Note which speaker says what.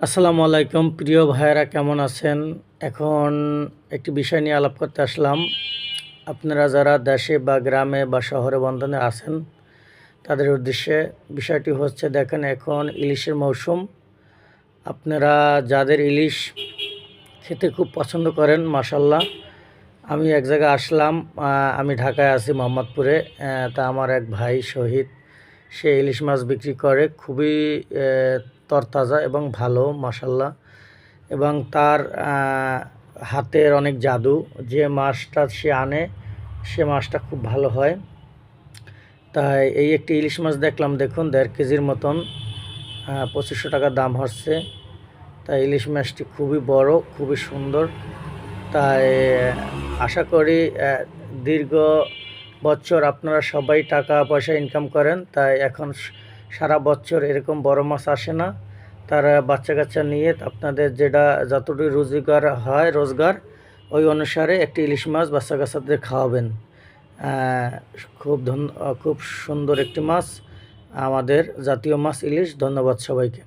Speaker 1: আসসালামু আলাইকুম প্রিয় ভাইয়েরা, কেমন আছেন? এখন একটি বিষয় নিয়ে আলাপ করতে আসলাম। আপনারা যারা দেশে বা গ্রামে বা শহরে বন্ধনে আছেন তাদের উদ্দেশ্যে বিষয়টি হচ্ছে, দেখেন এখন ইলিশের মৌসুম। আপনারা যাদের ইলিশ খেতে খুব পছন্দ করেন, মাশাল্লাহ, আমি এক জায়গায় আসলাম। আমি ঢাকায় আছি, মোহাম্মদপুরে। তা আমার এক ভাই শহীদ, সে ইলিশ মাছ বিক্রি করে, খুবই তরতাজা এবং ভালো, মাশাল্লাহ। এবং তার হাতের অনেক জাদু। যে মাছটা সে আনে সে মাছটা খুব ভালো হয়। তাই এই একটি ইলিশ মাছ দেখলাম, দেখুন 1.5 কেজির মতন, 2500 টাকা দাম হচ্ছে। তাই ইলিশ মাছটি খুবই বড়, খুবই সুন্দর। তাই আশা করি দীর্ঘ বছর আপনারা সবাই টাকা পয়সা ইনকাম করেন, তাই এখন সারা বছর এরকম বড় মাছ আসে না। তারা বাচ্চা কাচ্চা নিয়ে আপনাদের যেটা যতটুকু রোজগার হয় রোজগার, ওই অনুসারে একটি ইলিশ মাছ বাচ্চা কাচ্চাদের খাওয়াবেন। খুব সুন্দর একটি মাছ, আমাদের জাতীয় মাছ ইলিশ। ধন্যবাদ সবাইকে।